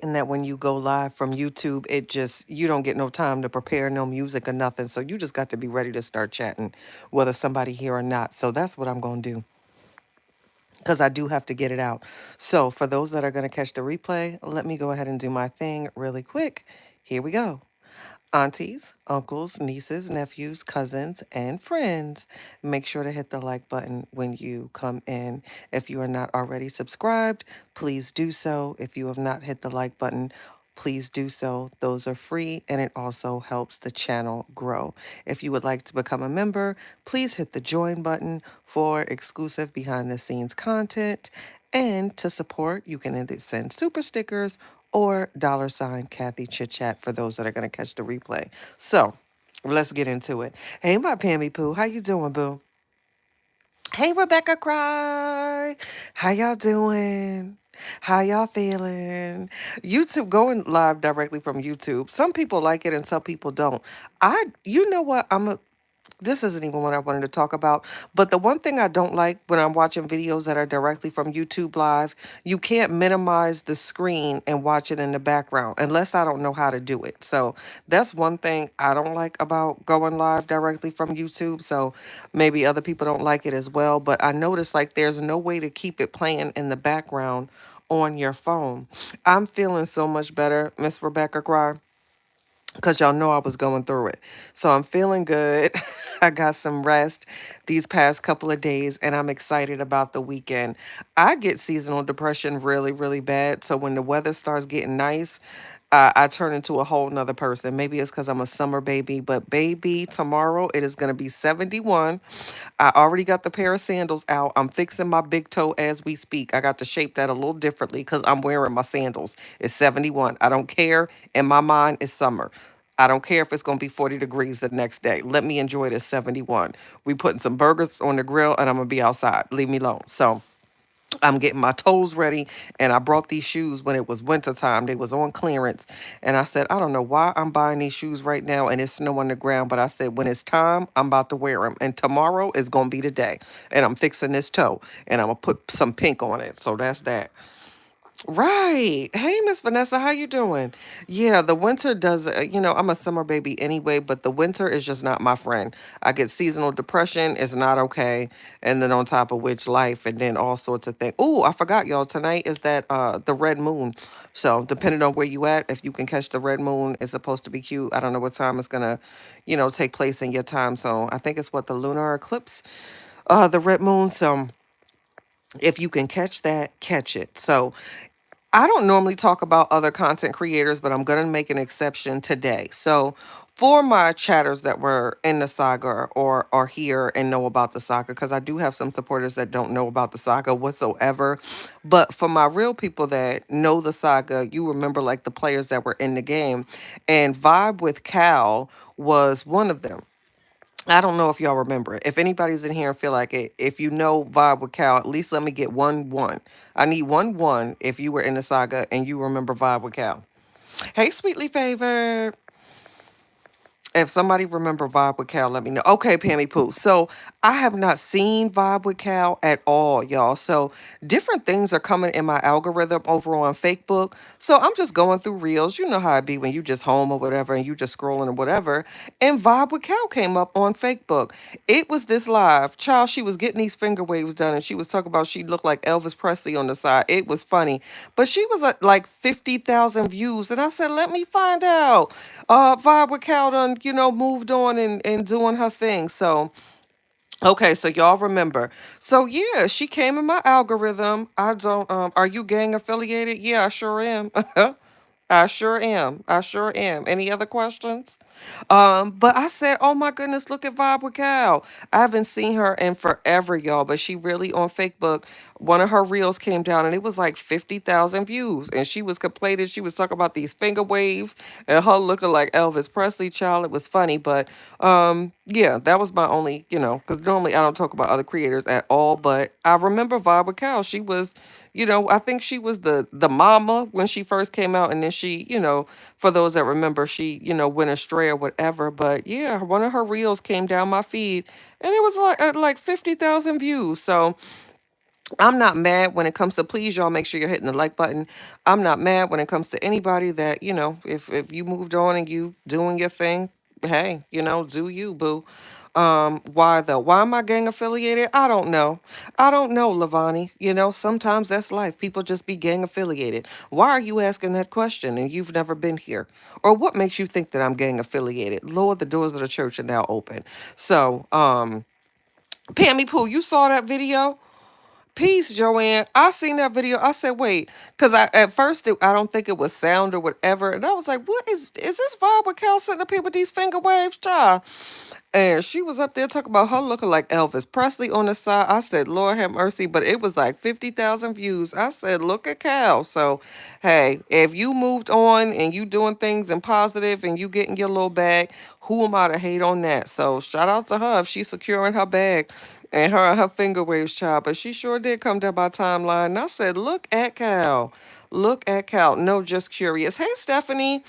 and that when you go live from YouTube, it just, you don't get no time to prepare no music or nothing. So you just got to be ready to start chatting, whether somebody here or not. So that's what I'm going to do because I do have to get it out. So for those that are going to catch the replay, let me go ahead and do my thing really quick. Here we go. Aunties, uncles, nieces, nephews, cousins, and friends. Make sure to hit the like button when you come in. If you are not already subscribed, please do so. If you have not hit the like button, please do so. Those are free and it also helps the channel grow. If you would like to become a member, please hit the join button for exclusive behind the scenes content. And to support, you can either send super stickers or $ Kathy Chit Chat for those that are going to catch the replay. So let's get into it. Hey, my Pammy Poo, how you doing, boo? Hey, Rebecca Cry, how y'all doing? How y'all feeling? YouTube going live directly from YouTube. Some people like it and some people don't. You know what? This isn't even what I wanted to talk about. But the one thing I don't like when I'm watching videos that are directly from YouTube Live, you can't minimize the screen and watch it in the background unless I don't know how to do it. So that's one thing I don't like about going live directly from YouTube. So maybe other people don't like it as well. But I noticed like there's no way to keep it playing in the background on your phone. I'm feeling so much better, Miss Rebecca Cry, because y'all know I was going through it. So I'm feeling good. I got some rest these past couple of days and I'm excited about the weekend. I get seasonal depression really, really bad. So when the weather starts getting nice, I turn into a whole nother person. Maybe it's because I'm a summer baby, but baby, tomorrow it is going to be 71. I already got the pair of sandals out. I'm fixing my big toe as we speak. I got to shape that a little differently because I'm wearing my sandals. It's 71. I don't care. In my mind, it's summer. I don't care if it's going to be 40 degrees the next day. Let me enjoy this 71. We putting some burgers on the grill and I'm going to be outside. Leave me alone. So I'm getting my toes ready and I brought these shoes when it was winter time. They was on clearance and I said, I don't know why I'm buying these shoes right now and it's snow on the ground, but I said when it's time, I'm about to wear them and tomorrow is going to be the day. And I'm fixing this toe and I'm going to put some pink on it. So that's that. Right. Hey, Miss Vanessa, how you doing? Yeah, the winter does, I'm a summer baby anyway, but the winter is just not my friend. I get seasonal depression, it's not okay. And then on top of which life and then all sorts of things. Oh, I forgot y'all, tonight is that the red moon. So depending on where you at, if you can catch the red moon, it's supposed to be cute. I don't know what time it's gonna, take place in your time zone. I think it's what the lunar eclipse, the red moon. So if you can catch that, catch it. So I don't normally talk about other content creators, but I'm going to make an exception today. So, for my chatters that were in the saga or are here and know about the saga, because I do have some supporters that don't know about the saga whatsoever. But for my real people that know the saga, you remember like the players that were in the game, and Vibe with Cal was one of them. I don't know if y'all remember it. If anybody's in here and feel like it, if you know Vibe with Cal, at least let me get one one. I need one if you were in the saga and you remember Vibe with Cal. Hey, sweetly favored. If somebody remember Vibe with Cal, let me know. Okay, Pammy Poo. So I have not seen Vibe with Cal at all, y'all. So different things are coming in my algorithm over on Facebook. So I'm just going through reels. You know how it be when you just home or whatever and you just scrolling or whatever. And Vibe with Cal came up on Facebook. It was this live. Child, she was getting these finger waves done and she was talking about she looked like Elvis Presley on the side. It was funny. But she was at like 50,000 views. And I said, let me find out. Vibe with Cal done, moved on and doing her thing. So, okay, so y'all remember. So yeah, she came in my algorithm. I don't are you gang affiliated? Yeah, I sure am. I sure am. I sure am. Any other questions? But I said, oh my goodness, look at Vibe with Cal. I haven't seen her in forever, y'all, but she really on Facebook. One of her reels came down and it was like 50,000 views. And she was complaining. She was talking about these finger waves and her looking like Elvis Presley, child. It was funny. But yeah, that was my only, because normally I don't talk about other creators at all. But I remember Vibe with Cal. She was, I think she was the mama when she first came out. And then she, for those that remember, she, went astray or whatever. But yeah, one of her reels came down my feed and it was like at like 50,000 views. So I'm not mad when it comes to, please y'all make sure you're hitting the like button. I'm not mad when it comes to anybody that, if you moved on and you doing your thing, hey, do you, boo. Why though? Why am I gang affiliated? I don't know. I don't know, Lavani. Sometimes that's life. People just be gang affiliated. Why are you asking that question and you've never been here? Or what makes you think that I'm gang affiliated? Lord, the doors of the church are now open. So, Pammy Pooh, you saw that video? Peace, Joanne. I seen that video. I said, wait, because at first I don't think it was sound or whatever, and I was like, what is this vibe with Cal sitting up here with these finger waves, child? And she was up there talking about her looking like Elvis Presley on the side. I said, Lord have mercy, but it was like 50,000 views. I said, look at Cal. So, hey, if you moved on and you doing things and positive and you getting your little bag, who am I to hate on that? So, shout out to her if she's securing her bag and her finger waves, child. But she sure did come down my timeline. And I said, look at Cal. Look at Cal. No, just curious. Hey, Stephanie.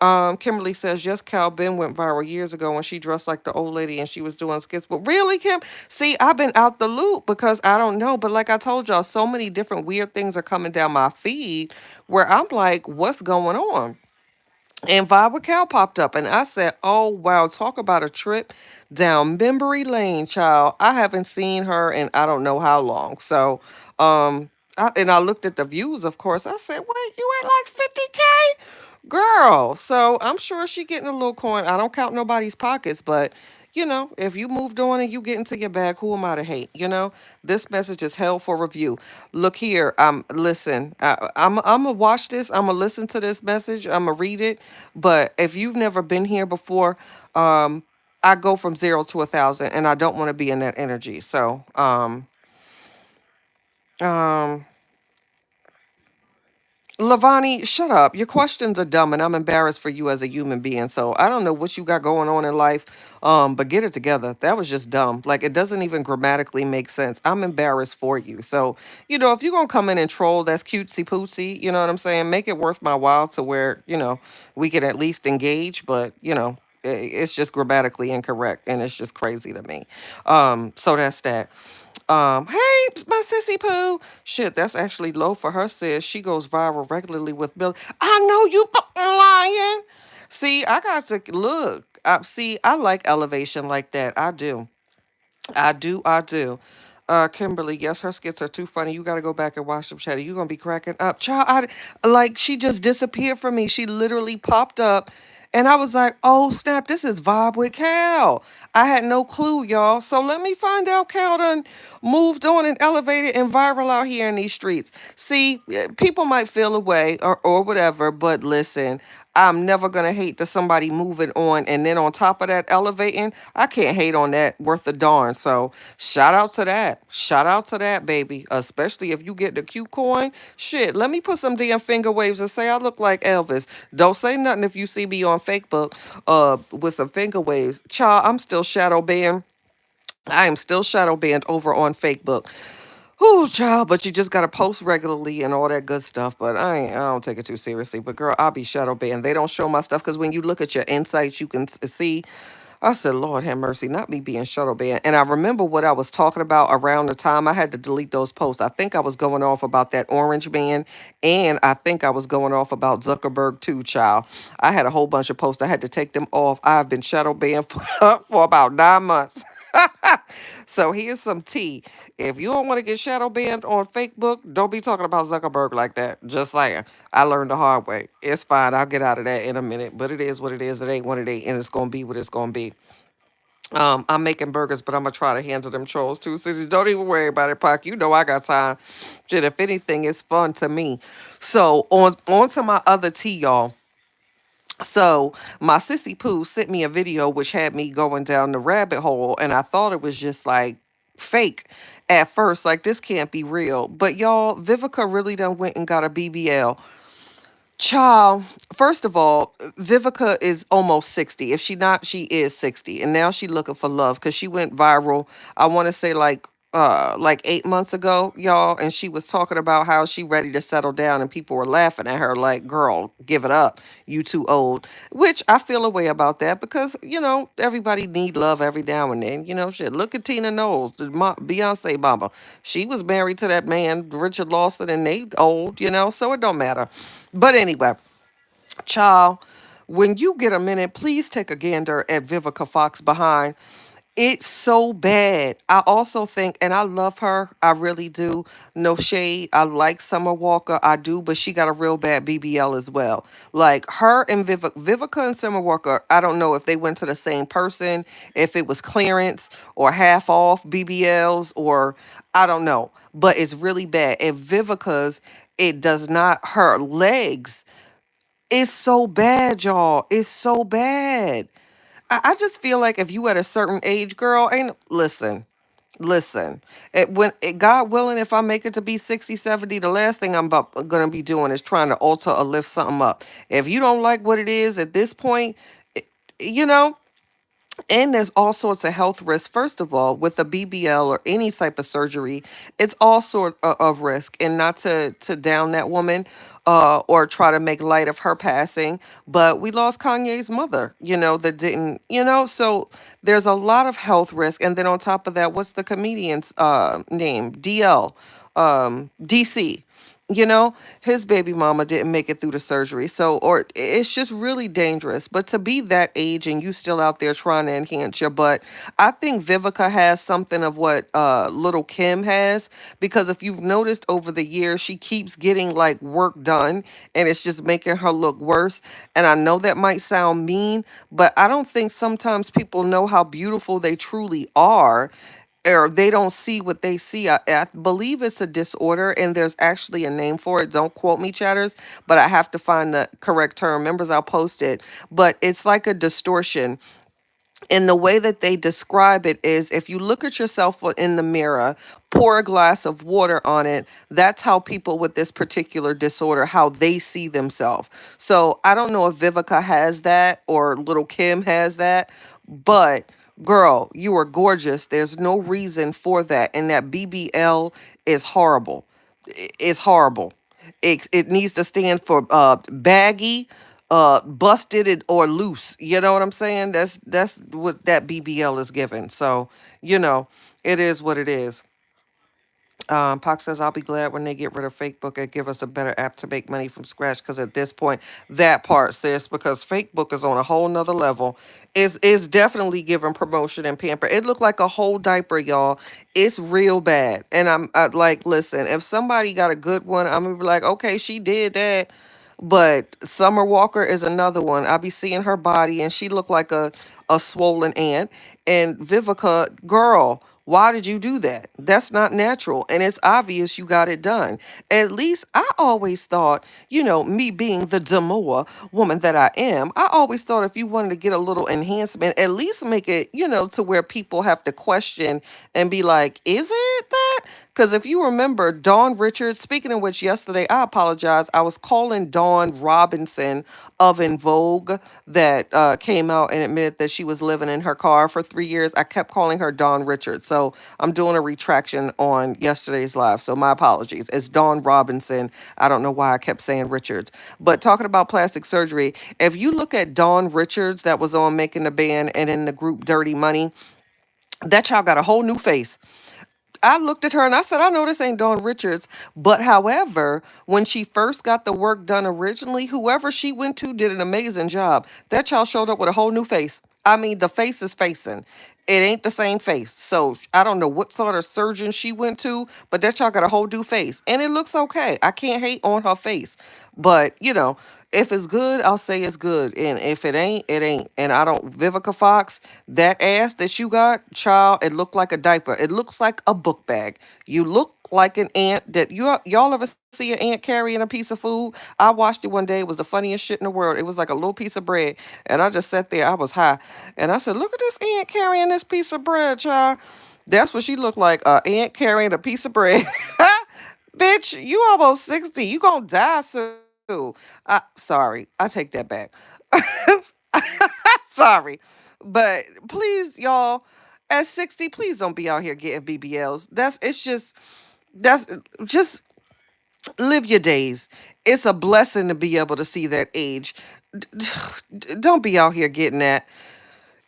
Kimberly says, yes, Cal Ben went viral years ago when she dressed like the old lady and she was doing skits. But really, Kim, see, I've been out the loop because I don't know. But like I told y'all, so many different weird things are coming down my feed where I'm like, what's going on? And Vibe Cal popped up, and I said, "Oh wow, talk about a trip down memory lane, child. I haven't seen her in I don't know how long." So, I looked at the views, of course. I said, "Wait, you at like 50K, girl?" So I'm sure she getting a little coin. I don't count nobody's pockets, but if you moved on and you get into your bag, who am I to hate? This message is hell for review. Look here, listen, I'm gonna watch this. I'm gonna listen to this message. I'm gonna read it. But if you've never been here before, um, I go from 0 to 1,000, and I don't want to be in that energy. So, um, Lavani, shut up. Your questions are dumb, and I'm embarrassed for you as a human being. So I don't know what you got going on in life, but get it together. That was just dumb. Like it doesn't even grammatically make sense. I'm embarrassed for you. So if you're gonna come in and troll, that's cutesy poosy. You know what I'm saying? Make it worth my while to where we can at least engage. But it's just grammatically incorrect, and it's just crazy to me. So that's that. Hey, my sissy poo. Shit, that's actually low for her, sis. She goes viral regularly with Billy. I know you lying. See, I got to look. See, I like elevation like that. I do. I do. I do. Kimberly, yes, her skits are too funny. You got to go back and watch them, Chatty. You're going to be cracking up. Child, like, she just disappeared from me. She literally popped up, and I was like, oh, snap, this is Vibe with Cal. I had no clue, y'all. So let me find out Cal done moved on and elevated and viral out here in these streets. See, people might feel away or whatever, but listen, I'm never gonna hate to somebody moving on and then on top of that elevating. I can't hate on that worth a darn. So shout out to that. Shout out to that, baby. Especially if you get the Q coin. Shit, let me put some damn finger waves and say I look like Elvis. Don't say nothing if you see me on Facebook with some finger waves. Child, I'm still shadow banned. I am still shadow banned over on Facebook. Oh, child, but you just gotta post regularly and all that good stuff. But I don't take it too seriously. But girl, I'll be shadow banned. They don't show my stuff because when you look at your insights, you can see. I said, Lord have mercy, not me being shadow banned. And I remember what I was talking about around the time I had to delete those posts. I think I was going off about that orange man, and I think I was going off about Zuckerberg too, child. I had a whole bunch of posts. I had to take them off. I've been shadow banned for about 9 months. So here's some tea. If you don't want to get shadow banned on Facebook, don't be talking about Zuckerberg like that. Just saying. I learned the hard way. It's fine. I'll get out of that in a minute. But it is what it is. It ain't what it ain't. And it's gonna be what it's gonna be. I'm making burgers, but I'm gonna try to handle them trolls too. Sissy, don't even worry about it, Pac. You know I got time. Shit, if anything, it's fun to me. So on to my other tea, y'all. So my sissy poo sent me a video which had me going down the rabbit hole, and I thought it was just like fake at first, like this can't be real. But y'all, Vivica really done went and got a BBL. Child, first of all, Vivica is almost 60. If she not, she is 60. And now she looking for love because she went viral, I want to say like like 8 months ago, y'all, and she was talking about how she ready to settle down, and people were laughing at her like, "Girl, give it up. You too old." Which I feel a way about that because everybody need love every now and then. Shit. Look at Tina Knowles, the Beyonce mama. She was married to that man, Richard Lawson, and they old. So it don't matter. But anyway, child, when you get a minute, please take a gander at Vivica Fox behind. It's so bad. I also think, and I love her. I really do. No shade. I like Summer Walker. I do, but she got a real bad BBL as well. Like her and Vivica and Summer Walker, I don't know if they went to the same person, if it was clearance or half off BBLs, or I don't know. But it's really bad. And Vivica's, it does not, her legs, it's so bad, y'all. It's so bad. I just feel like if you at a certain age, girl, ain't listen. God willing, if I make it to be 60, 70, the last thing I'm gonna be doing is trying to alter or lift something up. If you don't like what it is at this point, eh, you know, and there's all sorts of health risks. First of all, with a BBL or any type of surgery, it's all sort of risk. And not to down that woman, or try to make light of her passing, but we lost Kanye's mother. That didn't. So there's a lot of health risk. And then on top of that, what's the comedian's name? DC. His baby mama didn't make it through the surgery. So, or it's just really dangerous. But to be that age and you still out there trying to enhance your butt, I think Vivica has something of what little Kim has. Because if you've noticed over the years, she keeps getting like work done and it's just making her look worse. And I know that might sound mean, but I don't think sometimes people know how beautiful they truly are, or they don't see what they see. I believe it's a disorder and there's actually a name for it. Don't quote me, chatters, but I have to find the correct term. Members, I'll post it. But it's like a distortion. And the way that they describe it is if you look at yourself in the mirror, pour a glass of water on it, that's how people with this particular disorder, how they see themselves. So I don't know if Vivica has that or little Kim has that, but girl, you are gorgeous. There's no reason for that. And that BBL is horrible. It's horrible. It needs to stand for baggy, busted or loose. You know what I'm saying? That's what that BBL is given. So, you know, it is what it is. Pac says, I'll be glad when they get rid of Facebook and give us a better app to make money from scratch. Because at this point, that part, sis, because Facebook is on a whole nother level. Is definitely giving promotion and pamper. It looked like a whole diaper, y'all. It's real bad. And like, listen, if somebody got a good one, I'm gonna be like, okay, she did that. But Summer Walker is another one. I be seeing her body and she looked like a swollen ant. And Vivica, girl, why did you do that? That's not natural. And it's obvious you got it done. At least I always thought, me being the demure woman that I am, I always thought if you wanted to get a little enhancement, at least make it, to where people have to question and be like, is it that? Because if you remember, Dawn Richards, speaking of which, yesterday, I apologize. I was calling Dawn Robinson of En Vogue that came out and admitted that she was living in her car for 3 years. I kept calling her Dawn Richards. So I'm doing a retraction on yesterday's live. So my apologies. It's Dawn Robinson. I don't know why I kept saying Richards. But talking about plastic surgery, if you look at Dawn Richards that was on Making the Band and in the group Dirty Money, that child got a whole new face. I looked at her and I said, I know this ain't Dawn Richards. But however, when she first got the work done originally, whoever she went to did an amazing job. That child showed up with a whole new face. I mean, the face is facing. It ain't the same face. So I don't know what sort of surgeon she went to, but that child got a whole new face. And it looks okay. I can't hate on her face. But, if it's good, I'll say it's good. And if it ain't, it ain't. And I don't, Vivica Fox, that ass that you got, child, it looked like a diaper. It looks like a book bag. You look like an ant that y'all ever see an ant carrying a piece of food? I watched it one day. It was the funniest shit in the world. It was like a little piece of bread. And I just sat there. I was high. And I said, look at this ant carrying this piece of bread, child. That's what she looked like, a ant carrying a piece of bread. Bitch, you almost 60. You gonna die soon. Sorry, I take that back. Sorry. But please, y'all. At 60, please don't be out here getting BBLs. That's just live your days. It's a blessing to be able to see that age. Don't be out here getting that.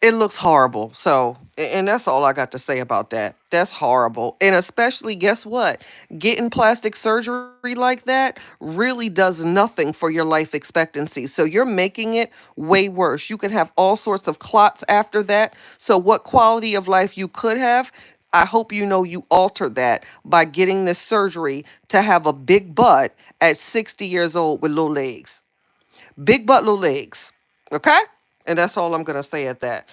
It looks horrible. So, and that's all I got to say about that. That's horrible. And especially, guess what? Getting plastic surgery like that really does nothing for your life expectancy. So, you're making it way worse. You could have all sorts of clots after that. So, what quality of life you could have, I hope you know you alter that by getting this surgery to have a big butt at 60 years old with little legs. Big butt, little legs. Okay? And that's all I'm gonna say at that.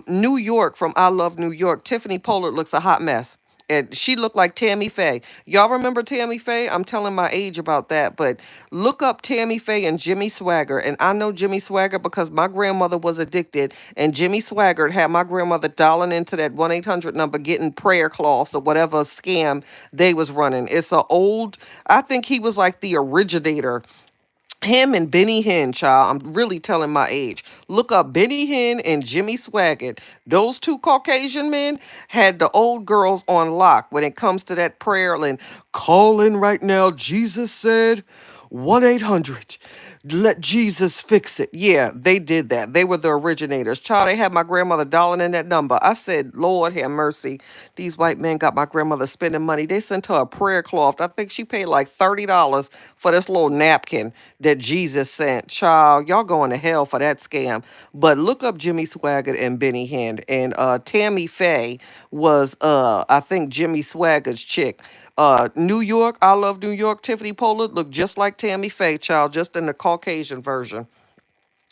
New York from I Love New York. Tiffany Pollard looks a hot mess. And she looked like Tammy Faye. Y'all remember Tammy Faye? I'm telling my age about that, but look up Tammy Faye and Jimmy Swaggart. And I know Jimmy Swaggart because my grandmother was addicted, and Jimmy Swaggart had my grandmother dialing into that 1-800 number getting prayer cloths or whatever scam they was running. It's a old, I think he was like the originator, him and Benny Hinn, child. I'm really telling my age. Look up Benny Hinn and Jimmy Swaggart. Those two Caucasian men had the old girls on lock when it comes to that prayer and call in right now. Jesus said 1-800. Let Jesus fix it. Yeah, they did that. They were the originators. Child, they had my grandmother dialing in that number. I said, Lord have mercy. These white men got my grandmother spending money. They sent her a prayer cloth. I think she paid like $30 for this little napkin that Jesus sent. Child, y'all going to hell for that scam. But look up Jimmy Swaggart and Benny Hinn. And Tammy Faye was I think Jimmy Swaggart's chick. New York, I Love New York. Tiffany Pollard looked just like Tammy Faye, child, just in the Caucasian version.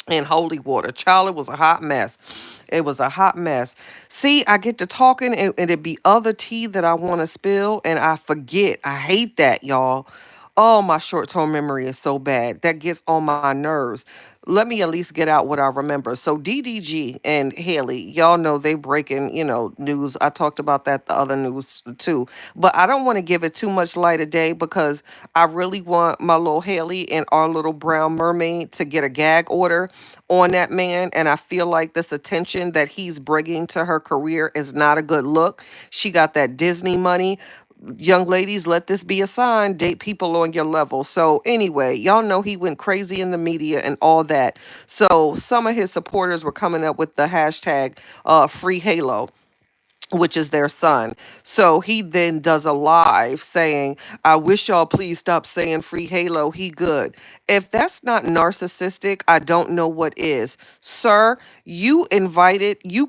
And holy water, child, it was a hot mess. It was a hot mess. See, I get to talking and it be other tea that I want to spill and I forget. I hate that, y'all. Oh, my short-term memory is so bad. That gets on my nerves. Let me at least get out what I remember. So DDG and Haley, y'all know they breaking, news. I talked about that the other news too. But I don't want to give it too much light of day because I really want my little Haley and our little brown mermaid to get a gag order on that man. And I feel like this attention that he's bringing to her career is not a good look. She got that Disney money. Young ladies, let this be a sign. Date people on your level. So anyway, y'all know he went crazy in the media and all that. So some of his supporters were coming up with the hashtag free Halo, which is their son. So he then does a live saying, I wish y'all please stop saying free Halo. He good. If that's not narcissistic, I don't know what is. Sir, you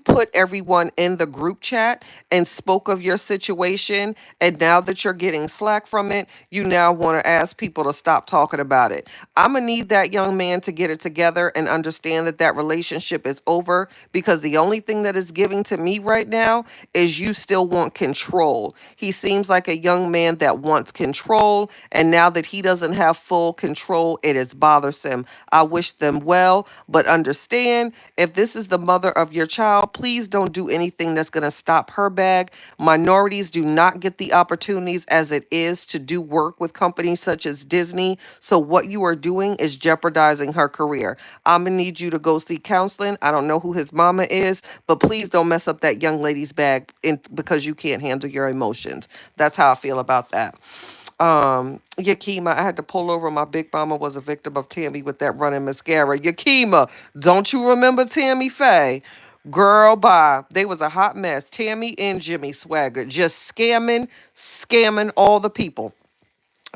put everyone in the group chat and spoke of your situation. And now that you're getting slack from it, you now want to ask people to stop talking about it. I'm going to need that young man to get it together and understand that that relationship is over because the only thing that is giving to me right now is you still want control. He seems like a young man that wants control, and now that he doesn't have full control, it is bothersome. I wish them well, but understand if this is the mother of your child, please don't do anything that's going to stop her bag. Minorities do not get the opportunities as it is to do work with companies such as Disney. So what you are doing is jeopardizing her career. I'm going to need you to go see counseling. I don't know who his mama is, but please don't mess up that young lady's bag because you can't handle your emotions. That's how I feel about that. Yakima, I had to pull over. My big mama was a victim of Tammy with that running mascara. Yakima, don't you remember Tammy Faye? Girl, bye. They was a hot mess. Tammy and Jimmy Swaggart just scamming all the people.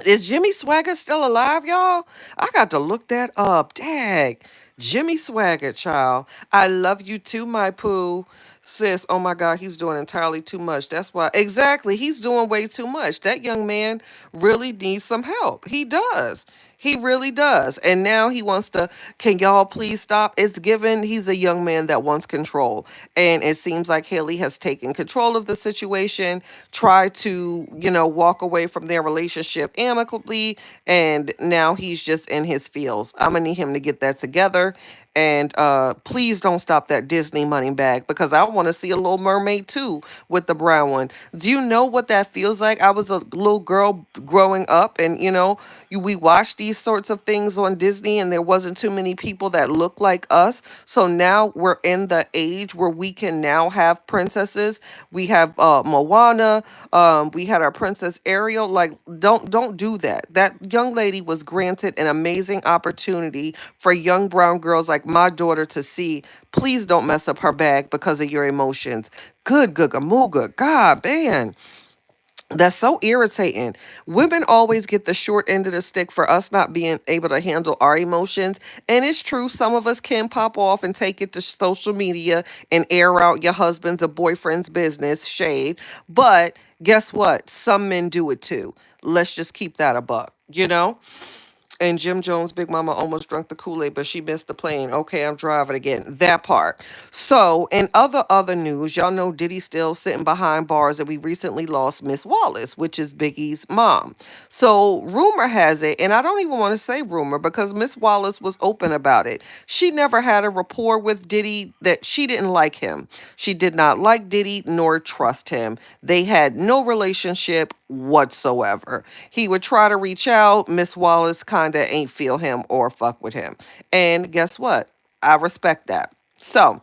Is Jimmy Swaggart still alive, y'all? I got to look that up. Dag. Jimmy Swaggart, child. I love you too, my poo. Sis, oh my God, he's doing entirely too much. That's why, exactly, he's doing way too much. That young man really needs some help. He does. He really does. And now he wants to, can y'all please stop? It's given he's a young man that wants control. And it seems like Haley has taken control of the situation, tried to, walk away from their relationship amicably. And now he's just in his feels. I'm going to need him to get that together. And please don't stop that Disney money bag because I want want to see a Little Mermaid too with the brown one. Do you know what that feels like? I was a little girl growing up, and we watched these sorts of things on Disney, and there wasn't too many people that looked like us. So now we're in the age where we can now have princesses. We have Moana. We had our Princess Ariel. Like, don't do that. That young lady was granted an amazing opportunity for young brown girls like my daughter to see. Please don't mess up her bag because of your emotions. Good, good, good, God, man. That's so irritating. Women always get the short end of the stick for us not being able to handle our emotions. And it's true, some of us can pop off and take it to social media and air out your husband's or boyfriend's business, shade. But guess what? Some men do it too. Let's just keep that a buck, you know? And Jim Jones' Big Mama almost drunk the Kool-Aid, but she missed the plane. Okay, I'm driving again. That part. So, in other news, y'all know Diddy still sitting behind bars, and we recently lost Miss Wallace, which is Biggie's mom. So, rumor has it, and I don't even want to say rumor because Miss Wallace was open about it. She never had a rapport with Diddy, that she didn't like him. She did not like Diddy nor trust him. They had no relationship whatsoever. He would try to reach out. Miss Wallace kind of ain't feel him or fuck with him. And guess what? I respect that. So,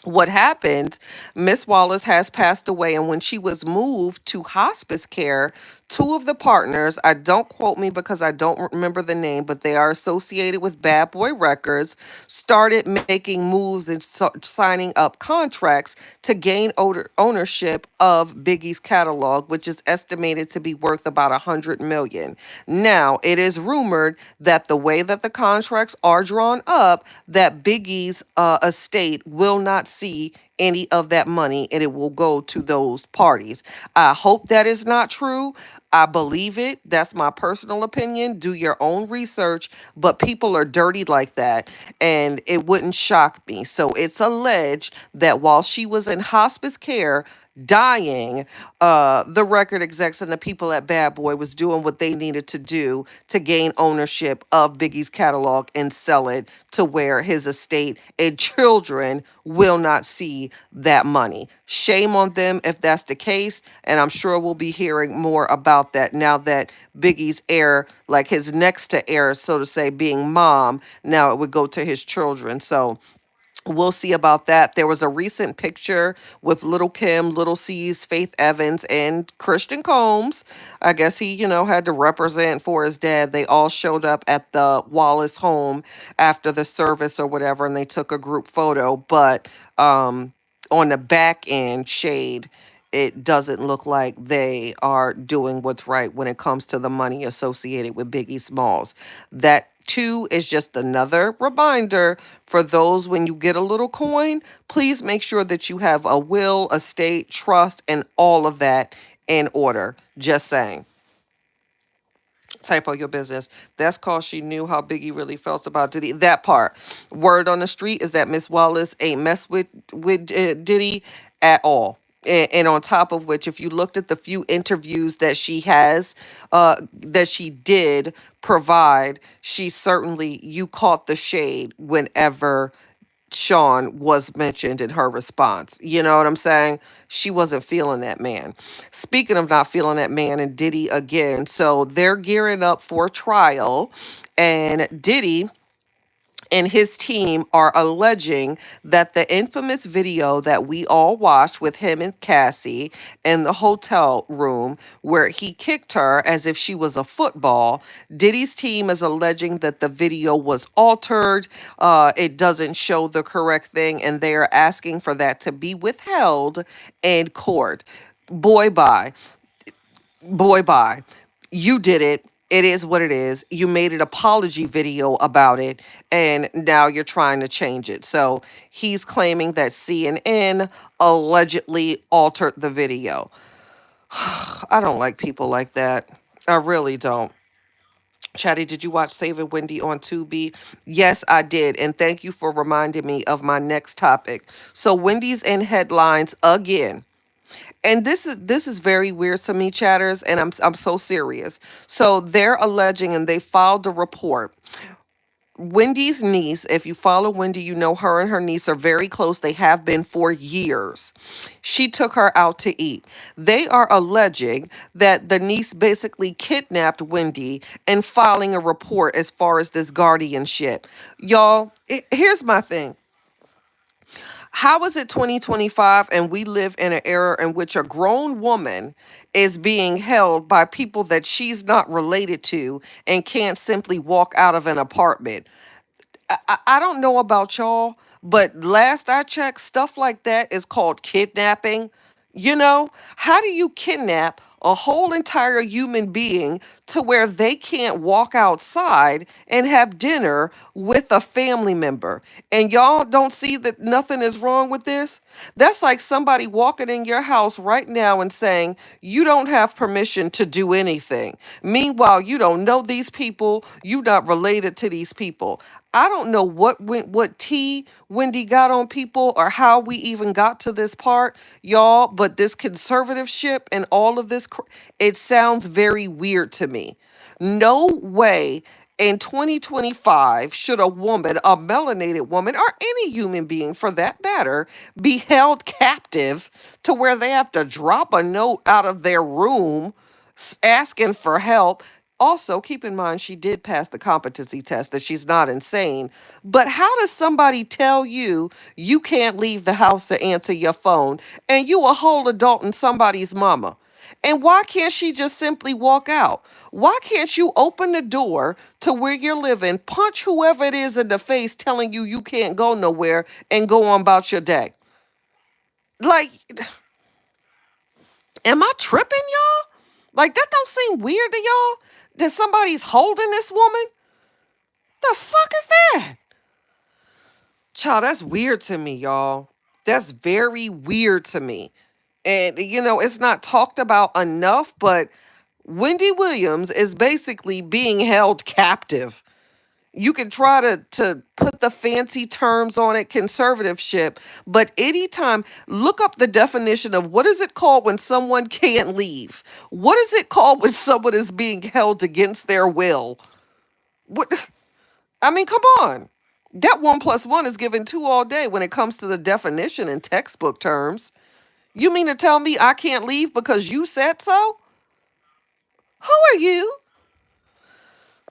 what happened, Miss Wallace has passed away, and when she was moved to hospice care, two of the partners, I don't quote me because I don't remember the name, but they are associated with Bad Boy Records, started making moves and signing up contracts to gain ownership of Biggie's catalog, which is estimated to be worth about 100 million. Now, it is rumored that the way that the contracts are drawn up, that Biggie's estate will not see any of that money, and it will go to those parties. I hope that is not true. I believe it. That's my personal opinion. Do your own research, but people are dirty like that, and it wouldn't shock me. So it's alleged that while she was in hospice care, dying, the record execs and the people at Bad Boy was doing what they needed to do to gain ownership of Biggie's catalog and sell it to where his estate and children will not see that money. Shame on them if that's the case, and I'm sure we'll be hearing more about that now that Biggie's heir, like his next to heir, so to say, being mom, now it would go to his children. So we'll see about that. There was a recent picture with Little Kim, Little C's, Faith Evans, and Christian Combs. I guess he, had to represent for his dad. They all showed up at the Wallace home after the service or whatever, and they took a group photo. But on the back end, shade, it doesn't look like they are doing what's right when it comes to the money associated with Biggie Smalls. That too is just another reminder for those when you get a little coin, please make sure that you have a will, estate, trust, and all of that in order. Just saying. Typo your business. That's cause she knew how Biggie really felt about Diddy. That part. Word on the street is that Miss Wallace ain't mess with Diddy at all. And on top of which, if you looked at the few interviews that she has, that she did provide, she certainly, you caught the shade whenever Sean was mentioned in her response. You know what I'm saying? She wasn't feeling that man. Speaking of not feeling that man, and Diddy again. So they're gearing up for trial, and Diddy and his team are alleging that the infamous video that we all watched with him and Cassie in the hotel room where he kicked her as if she was a football, Diddy's team is alleging that the video was altered. It doesn't show the correct thing, and they are asking for that to be withheld in court. Boy, bye. Boy, bye. You did it. It is what it is. You made an apology video about it, and now you're trying to change it. So he's claiming that CNN allegedly altered the video. I don't like people like that. I really don't. Chatty, did you watch Saving Wendy on Tubi? Yes, I did. And thank you for reminding me of my next topic. So Wendy's in headlines again. And this is very weird to me, chatters, and I'm so serious. So they're alleging, and they filed a report Wendy's niece, if you follow Wendy, you know her and her niece are very close. They have been for years. She took her out to eat. They are alleging that the niece basically kidnapped Wendy and filing a report as far as this guardianship. Y'all, here's my thing. How is it 2025 and we live in an era in which a grown woman is being held by people that she's not related to and can't simply walk out of an apartment? I don't know about y'all, but last I checked, stuff like that is called kidnapping. You know, how do you kidnap a whole entire human being to where they can't walk outside and have dinner with a family member? And y'all don't see that nothing is wrong with this? That's like somebody walking in your house right now and saying, you don't have permission to do anything. Meanwhile, you don't know these people, you're not related to these people. I don't know what tea Wendy got on people or how we even got to this part, y'all, but this conservativeship and all of this, it sounds very weird to me. No way in 2025 should a woman, a melanated woman, or any human being for that matter, be held captive to where they have to drop a note out of their room asking for help. Also, keep in mind she did pass the competency test, that she's not insane. But how does somebody tell you you can't leave the house to answer your phone and you a whole adult and somebody's mama? And why can't she just simply walk out? Why can't you open the door to where you're living, punch whoever it is in the face telling you you can't go nowhere and go on about your day? Like, am I tripping, y'all? Like, that don't seem weird to y'all? That somebody's holding this woman? The fuck is that? Child, that's weird to me, y'all. That's very weird to me. And, it's not talked about enough, but Wendy Williams is basically being held captive. You can try to put the fancy terms on it, conservativeship, but anytime, look up the definition of what is it called when someone can't leave? What is it called when someone is being held against their will? What? I mean, come on. That one plus one is given two all day when it comes to the definition in textbook terms. You mean to tell me I can't leave because you said so? Who are you?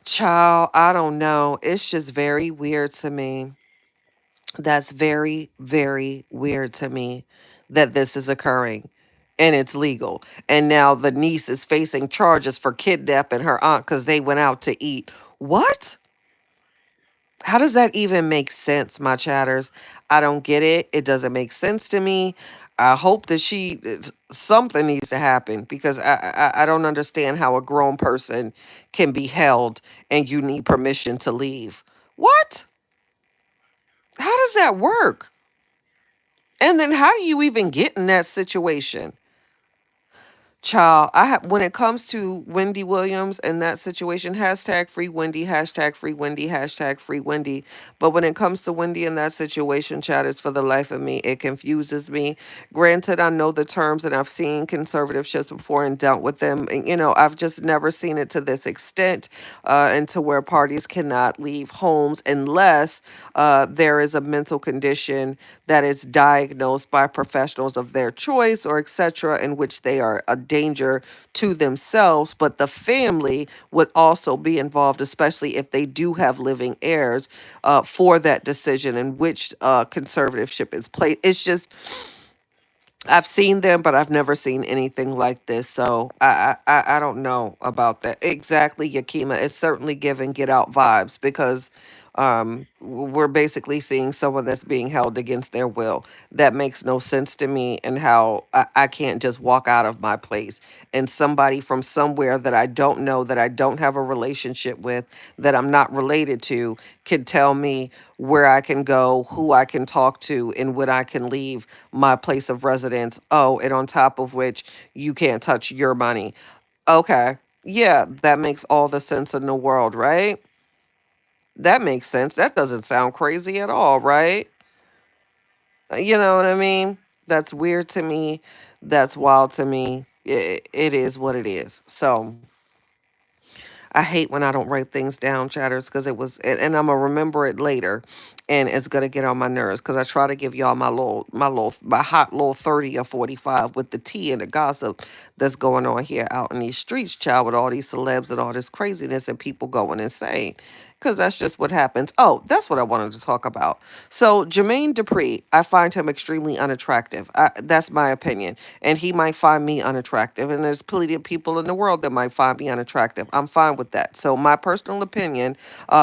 Child, I don't know. It's just very weird to me. That's very, very weird to me that this is occurring and it's legal. And now the niece is facing charges for kidnapping her aunt because they went out to eat. What? How does that even make sense, my chatters? I don't get it. It doesn't make sense to me. I hope that something needs to happen because I don't understand how a grown person can be held and you need permission to leave. What? How does that work? And then how do you even get in that situation? Child, I have when it comes to Wendy Williams and that situation, hashtag free Wendy, hashtag free Wendy, hashtag free Wendy. But when it comes to Wendy in that situation, chat is for the life of me. It confuses me. Granted, I know the terms and I've seen conservatives before and dealt with them. And, I've just never seen it to this extent and to where parties cannot leave homes unless there is a mental condition that is diagnosed by professionals of their choice or etc., in which they are a danger to themselves, but the family would also be involved, especially if they do have living heirs for that decision in which conservatorship is placed. It's just, I've seen them, but I've never seen anything like this. So I don't know about that. Exactly, Yakima. It's certainly giving Get Out vibes because we're basically seeing someone that's being held against their will. That makes no sense to me, and how I can't just walk out of my place and somebody from somewhere that I don't know, that I don't have a relationship with, that I'm not related to, can tell me where I can go, who I can talk to, and when I can leave my place of residence. Oh, and on top of which, you can't touch your money. Okay. Yeah, that makes all the sense in the world, right? That makes sense. That doesn't sound crazy at all, right? You know what I mean? That's weird to me. That's wild to me. It is what it is. So I hate when I don't write things down, chatters, because it was, and I'm gonna remember it later, and it's gonna get on my nerves because I try to give y'all my hot little 30 or 45 with the tea and the gossip that's going on here out in these streets, child, with all these celebs and all this craziness and people going insane. Because that's just what happens. Oh, that's what I wanted to talk about. So, Jermaine Dupri, I find him extremely unattractive. That's my opinion. And he might find me unattractive. And there's plenty of people in the world that might find me unattractive. I'm fine with that. So, my personal opinion,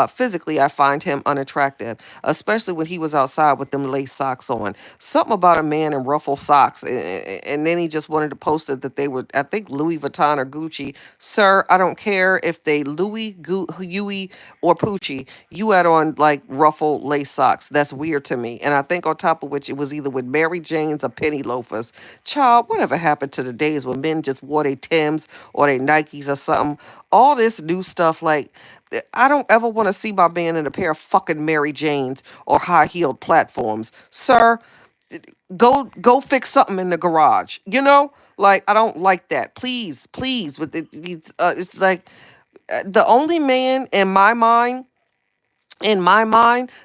physically, I find him unattractive, especially when he was outside with them lace socks on. Something about a man in ruffle socks. And then he just wanted to post it that they were, I think, Louis Vuitton or Gucci. Sir, I don't care if they Huey, or Poochie, you had on like ruffled lace socks. That's weird to me. And I think on top of which it was either with Mary Jane's or penny loafers. Child, whatever happened to the days when men just wore their Tims or their Nikes or something? All this new stuff, like, I don't ever want to see my man in a pair of fucking Mary Janes or high heeled platforms. Sir, go fix something in the garage. You know? Like, I don't like that. Please, please. With it's like the only man in my mind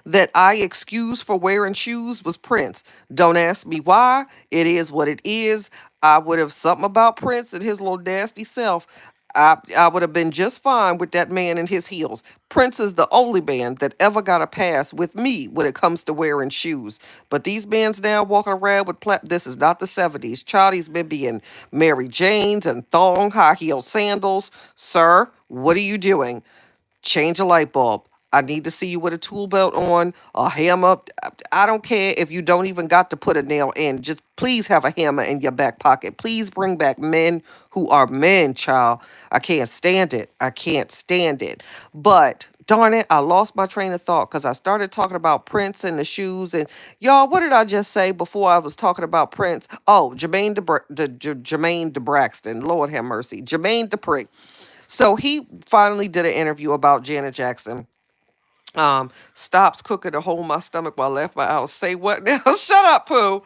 that I excused for wearing shoes was Prince. Don't ask me why. It is what it is. I would have something about Prince and his little nasty self. I would have been just fine with that man in his heels. Prince is the only man that ever got a pass with me when it comes to wearing shoes. But these men's now walking around with this is not the 70s. Charlie's been being Mary Janes and thong high heel sandals. Sir, what are you doing? Change a light bulb. I need to see you with a tool belt on, a hammer. I don't care if you don't even got to put a nail in. Just please have a hammer in your back pocket. Please bring back men who are men, child. I can't stand it. I can't stand it. But darn it, I lost my train of thought because I started talking about Prince and the shoes. And y'all, what did I just say before I was talking about Prince? Oh, Jermaine DeBraxton. Lord have mercy. Jermaine Dupri. So he finally did an interview about Janet Jackson. Stops cooking to hold my stomach while I left my house. Say what now? Shut up, Pooh.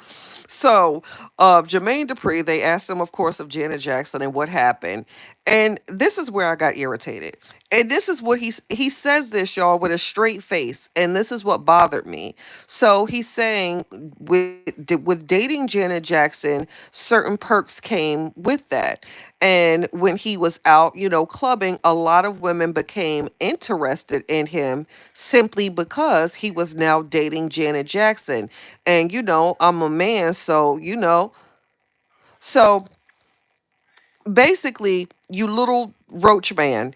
So, Jermaine Dupri, they asked him, of course, of Janet Jackson and what happened. And this is where I got irritated. And this is what he says this, y'all, with a straight face. And this is what bothered me. So he's saying with dating Janet Jackson, certain perks came with that. And when he was out, clubbing, a lot of women became interested in him simply because he was now dating Janet Jackson. And, I'm a man, so basically, you little roach man,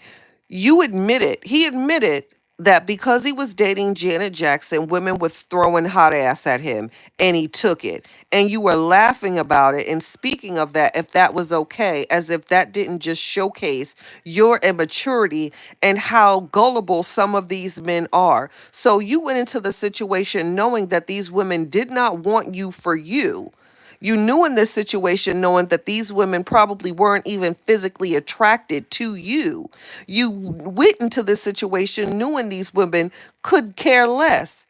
he admitted that because he was dating Janet Jackson, women were throwing hot ass at him and he took it. And you were laughing about it and speaking of that, if that was okay, as if that didn't just showcase your immaturity and how gullible some of these men are. So you went into the situation knowing that these women did not want you for you. You knew in this situation, knowing that these women probably weren't even physically attracted to you. You went into this situation knowing these women could care less.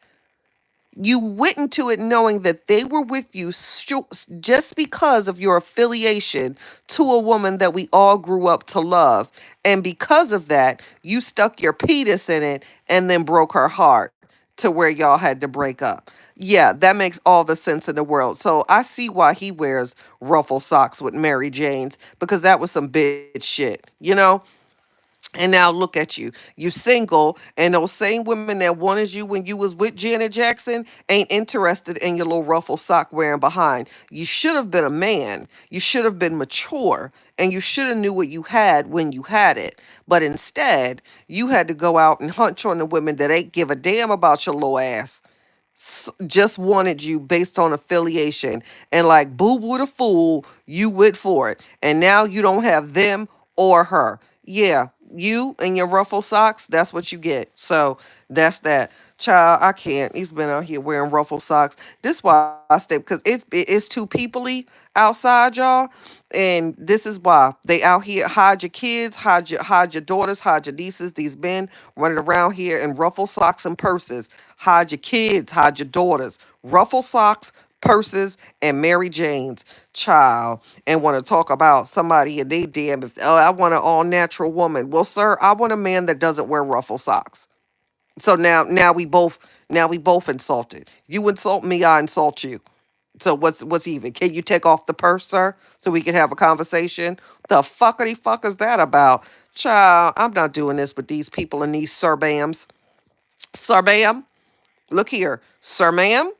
You went into it knowing that they were with you just because of your affiliation to a woman that we all grew up to love. And because of that, you stuck your penis in it and then broke her heart to where y'all had to break up. Yeah, that makes all the sense in the world. So I see why he wears ruffle socks with Mary Jane's because that was some bitch shit. And now look at you. You single, and those same women that wanted you when you was with Janet Jackson ain't interested in your little ruffle sock wearing behind. You should have been a man. You should have been mature, and you should have knew what you had when you had it. But instead, you had to go out and hunch on the women that ain't give a damn about your little ass, just wanted you based on affiliation, and like boo boo the fool, you went for it, and now you don't have them or her. Yeah, you and your ruffle socks, that's what you get. So that's that. Child, I can't. He's been out here wearing ruffle socks. This why I stay, because it's too peoply outside, y'all. And this is why they out here. Hide your kids, hide your daughters, hide your nieces. These men running around here in ruffle socks and purses. Hide your kids, hide your daughters. Ruffle socks, purses and Mary Janes, child, and want to talk about somebody and they damn if oh, I want an all natural woman. Well, sir, I want a man that doesn't wear ruffle socks. So now we both insulted. You insult me, I insult you. So what's even? Can you take off the purse, sir, so we can have a conversation? The fuckity fuck is that about? Child, I'm not doing this with these people and these sir bams. Sir bam, look here. Sir ma'am,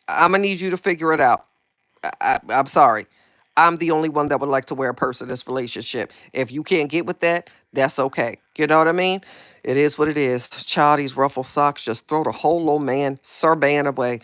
I'm gonna need you to figure it out. I'm sorry. I'm the only one that would like to wear a purse in this relationship. If you can't get with that, that's okay. You know what I mean? It is what it is. Child, these ruffle socks just throw the whole old man, sir man away.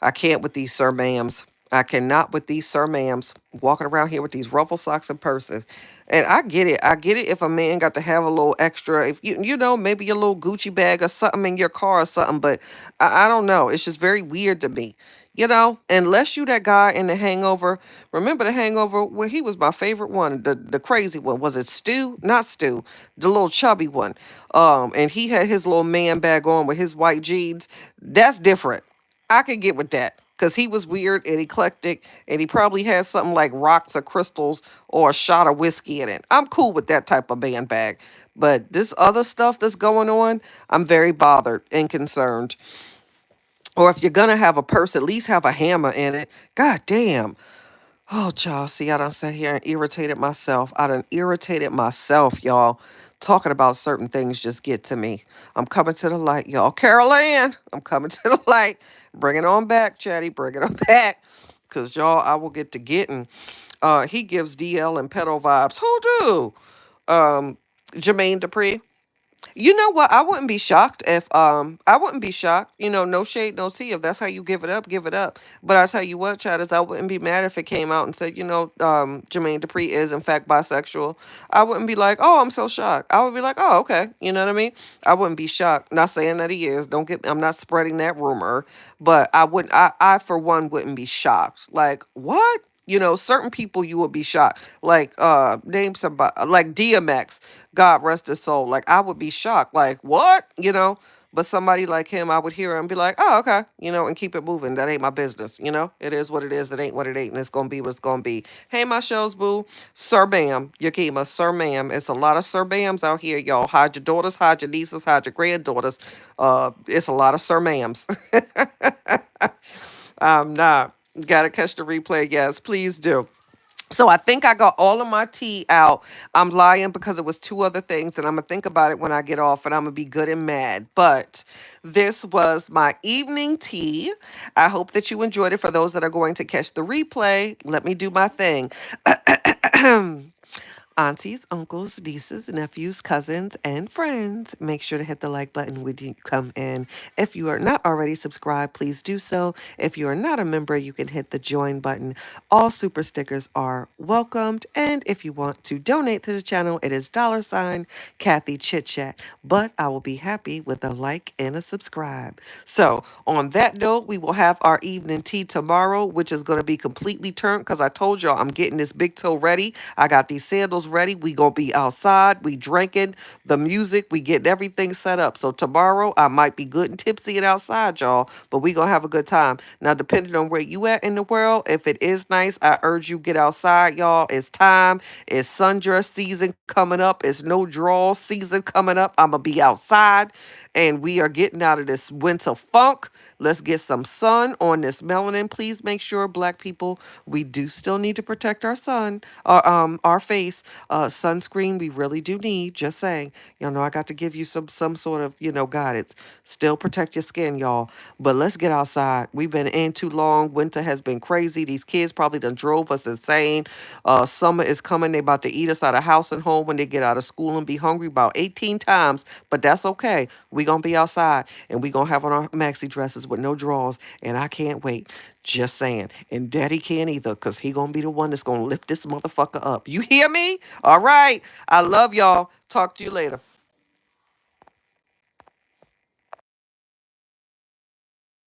I can't with these sir ma'ams. I cannot with these sir ma'ams walking around here with these ruffle socks and purses. And I get it. I get it if a man got to have a little extra, if maybe a little Gucci bag or something in your car or something, but I don't know. It's just very weird to me. Unless you that guy in the Hangover, remember the Hangover? Well, he was my favorite one, the crazy one. Was it Stu? Not Stu, the little chubby one. And he had his little man bag on with his white jeans. That's different. I could get with that because he was weird and eclectic, and he probably had something like rocks or crystals or a shot of whiskey in it. I'm cool with that type of band bag. But this other stuff that's going on, I'm very bothered and concerned. Or if you're gonna have a purse, at least have a hammer in it. God damn. Oh, y'all, see, I done sat here and irritated myself. I done irritated myself, y'all. Talking about certain things just get to me. I'm coming to the light, y'all. Carol Ann, I'm coming to the light. Bring it on back, Chatty. Bring it on back. Because, y'all, I will get to getting. He gives DL and pedo vibes. Who do? Jermaine Dupri. You know what? I wouldn't be shocked if I wouldn't be shocked. No shade, no tea. If that's how you give it up, give it up. But I tell you what, Chatters, I wouldn't be mad if it came out and said, Jermaine Dupri is in fact bisexual. I wouldn't be like, oh, I'm so shocked. I would be like, oh, okay. You know what I mean? I wouldn't be shocked. Not saying that he is. I'm not spreading that rumor, but I wouldn't. I for one wouldn't be shocked. Like what? Certain people you would be shocked. Like name somebody like DMX. God rest his soul. Like I would be shocked. Like what? But somebody like him, I would hear him and be like, oh, okay, and keep it moving. That ain't my business. It is what it is. It ain't what it ain't. And it's gonna be what it's gonna be. Hey, my shows, boo. Sir Bam, Yakima, Sir Ma'am. It's a lot of Sir Bams out here, y'all. Hide your daughters, hide your nieces, hide your granddaughters. It's a lot of Sir Ma'ams. I'm not. Gotta catch the replay. Yes, please do. So I think I got all of my tea out. I'm lying because it was two other things, and I'm gonna think about it when I get off, and I'm gonna be good and mad. But this was my evening tea. I hope that you enjoyed it. For those that are going to catch the replay, let me do my thing. Aunties, uncles, nieces, nephews, cousins, and friends, make sure to hit the like button when you come in. If you are not already subscribed, please do so. If you are not a member, you can hit the join button. All super stickers are welcomed. And if you want to donate to the channel, it is $ Kathy Chit Chat. But I will be happy with a like and a subscribe. So on that note, we will have our evening tea tomorrow, which is going to be completely turned because I told y'all I'm getting this big toe ready. I got these sandals ready. We going to be outside. We drinking the music. We getting everything set up. So tomorrow I might be good and tipsy and outside, y'all, but we going to have a good time. Now, depending on where you at in the world, if it is nice, I urge you get outside, y'all. It's time. It's sundress season coming up. It's no draw season coming up. I'm going to be outside and we are getting out of this winter funk. Let's get some sun on this melanin. Please make sure, Black people, we do still need to protect our sun, our face. Sunscreen we really do need. Just saying. Y'all know I got to give you some sort of guidance. Still protect your skin, y'all. But let's get outside. We've been in too long. Winter has been crazy. These kids probably done drove us insane. Summer is coming. They about to eat us out of house and home when they get out of school and be hungry about 18 times. But that's okay. We gonna be outside and we gonna have on our maxi dresses with no drawers. And I can't wait. Just saying. And Daddy can't either, because he gonna be the one that's gonna lift this motherfucker up. You hear me? All right. I love y'all. Talk to you later.